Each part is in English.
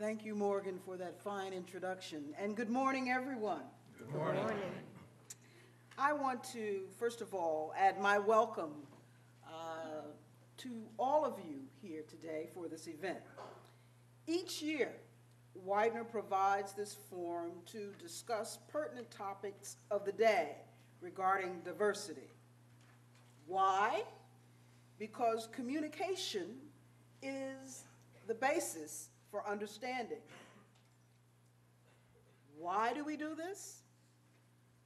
Thank you, Morgan, for that fine introduction. And good morning, everyone. Good morning. Good morning. I want to, first of all, add my welcome to all of you here today for this event. Each year, Widener provides this forum to discuss pertinent topics of the day regarding diversity. Why? Because communication is the basis for understanding. Why do we do this?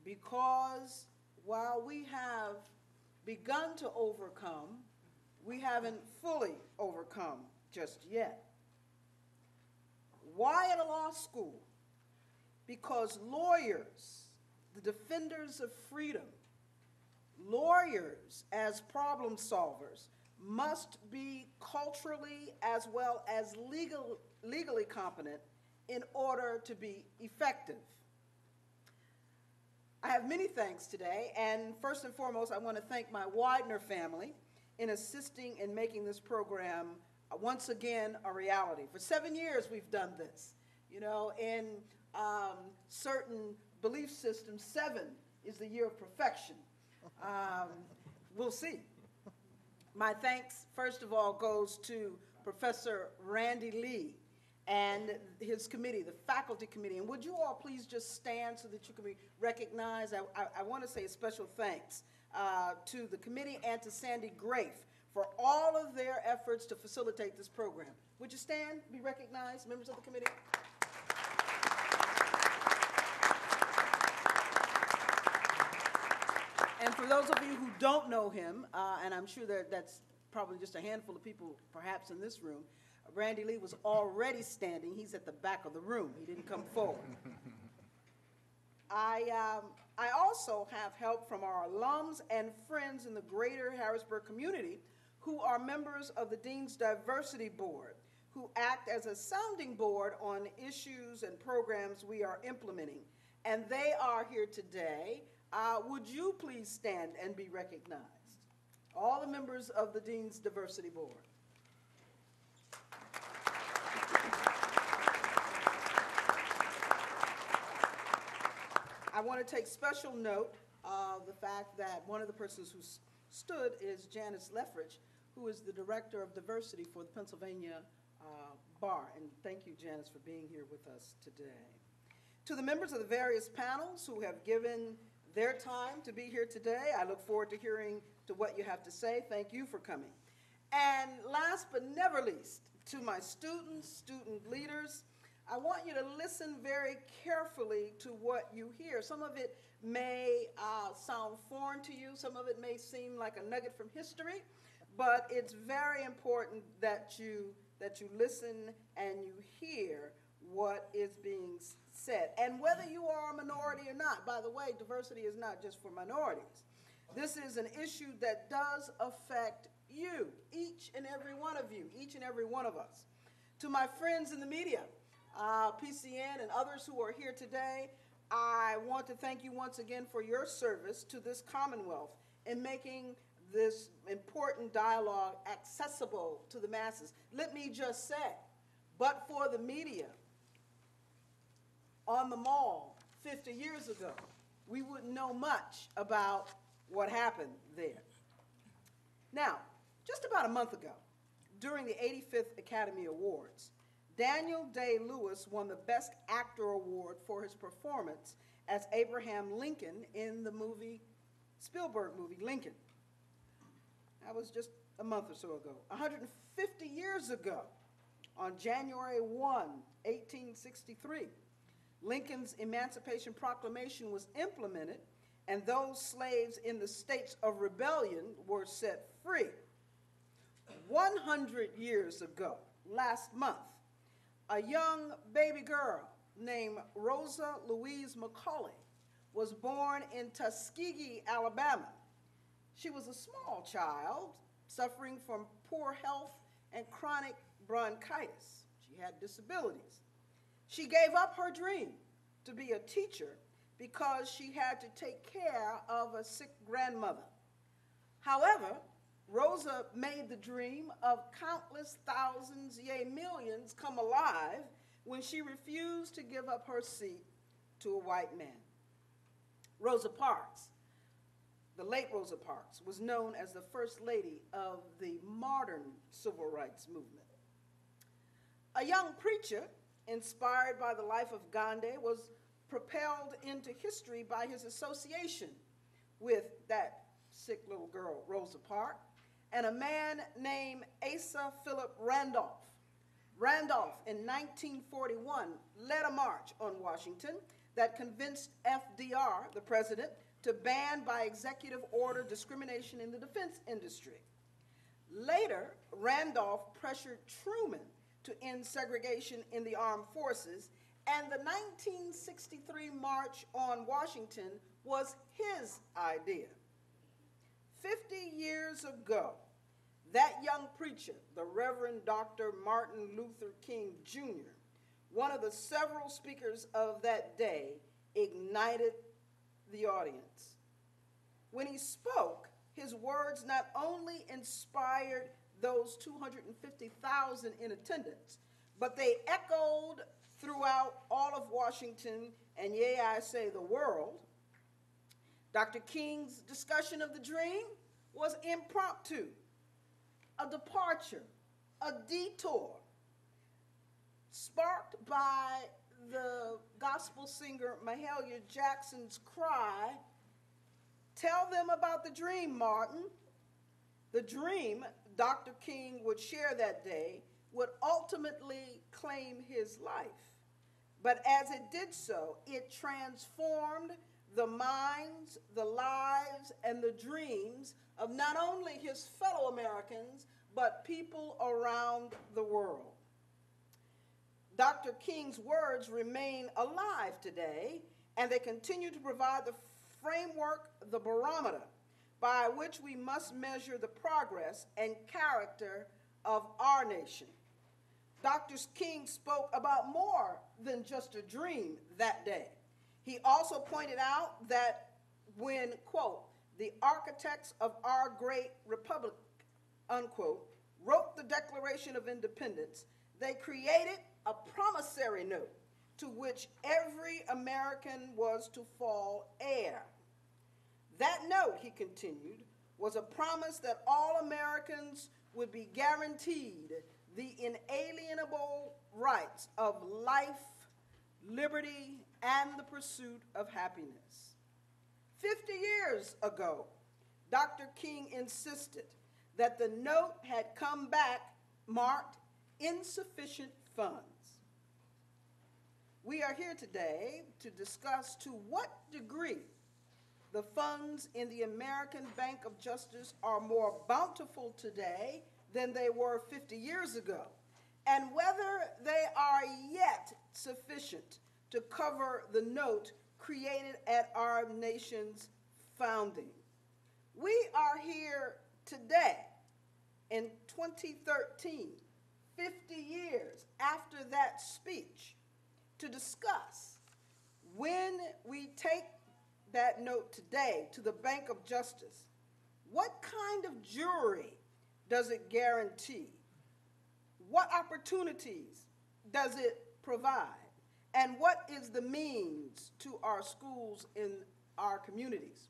Because while we have begun to overcome, we haven't fully overcome just yet. Why at a law school? Because lawyers, the defenders of freedom, lawyers as problem solvers must be culturally as well as legally competent in order to be effective. I have many thanks today, and first and foremost, I want to thank my Widener family in assisting in making this program once again a reality. For 7 years we've done this. You know, in certain belief systems, 7 is the year of perfection. We'll see. My thanks, first of all, goes to Professor Randy Lee and his committee, the faculty committee. And would you all please just stand so that you can be recognized? I want to say a special thanks to the committee and to Sandy Grafe for all of their efforts to facilitate this program. Would you stand, be recognized, members of the committee? And for those of you who don't know him, and I'm sure that's probably just a handful of people perhaps in this room, Randy Lee was already standing. He's at the back of the room. He didn't come forward. I also have help from our alums and friends in the greater Harrisburg community who are members of the Dean's Diversity Board, who act as a sounding board on issues and programs we are implementing. And they are here today. Would you please stand and be recognized? All the members of the Dean's Diversity Board. I want to take special note of the fact that one of the persons who stood is Janice Leffridge, who is the Director of Diversity for the Pennsylvania Bar. And thank you, Janice, for being here with us today. To the members of the various panels who have given their time to be here today, I look forward to hearing to what you have to say. Thank you for coming. And last but never least, to my students, student leaders, I want you to listen very carefully to what you hear. Some of it may sound foreign to you. Some of it may seem like a nugget from history, but it's very important that you listen and you hear what is being said. And whether you are a minority or not, by the way, diversity is not just for minorities. This is an issue that does affect you, each and every one of you, each and every one of us. To my friends in the media, PCN and others who are here today, I want to thank you once again for your service to this Commonwealth in making this important dialogue accessible to the masses. Let me just say, but for the media on the mall 50 years ago, we wouldn't know much about what happened there. Now, just about a month ago, during the 85th Academy Awards, Daniel Day-Lewis won the Best Actor Award for his performance as Abraham Lincoln in the Spielberg movie, Lincoln. That was just a month or so ago. 150 years ago, on January 1, 1863, Lincoln's Emancipation Proclamation was implemented, and those slaves in the states of rebellion were set free. 100 years ago, last month, a young baby girl named Rosa Louise McCauley was born in Tuskegee, Alabama. She was a small child suffering from poor health and chronic bronchitis. She had disabilities. She gave up her dream to be a teacher because she had to take care of a sick grandmother. However, Rosa made the dream of countless thousands, yea, millions, come alive when she refused to give up her seat to a white man. Rosa Parks, the late Rosa Parks, was known as the first lady of the modern civil rights movement. A young preacher, inspired by the life of Gandhi, was propelled into history by his association with that sick little girl, Rosa Parks, and a man named Asa Philip Randolph. Randolph, in 1941, led a march on Washington that convinced FDR, the president, to ban by executive order discrimination in the defense industry. Later, Randolph pressured Truman to end segregation in the armed forces, and the 1963 March on Washington was his idea. 50 years ago, that young preacher, the Reverend Dr. Martin Luther King Jr., one of the several speakers of that day, ignited the audience. When he spoke, his words not only inspired those 250,000 in attendance, but they echoed throughout all of Washington, and yea, I say the world. Dr. King's discussion of the dream was impromptu, a departure, a detour, sparked by the gospel singer Mahalia Jackson's cry, "Tell them about the dream, Martin." The dream Dr. King would share that day would ultimately claim his life. But as it did so, it transformed the minds, the lives, and the dreams of not only his fellow Americans, but people around the world. Dr. King's words remain alive today, and they continue to provide the framework, the barometer, by which we must measure the progress and character of our nation. Dr. King spoke about more than just a dream that day. He also pointed out that when, quote, the architects of our great republic, unquote, wrote the Declaration of Independence, they created a promissory note to which every American was to fall heir. That note, he continued, was a promise that all Americans would be guaranteed the inalienable rights of life, liberty, and the pursuit of happiness. 50 years ago, Dr. King insisted that the note had come back marked insufficient funds. We are here today to discuss to what degree the funds in the American Bank of Justice are more bountiful today than they were 50 years ago, and whether they are yet sufficient to cover the note created at our nation's founding. We are here today in 2013, 50 years after that speech, to discuss when we take that note today to the Bank of Justice, what kind of jury does it guarantee? What opportunities does it provide? And what is the means to our schools in our communities?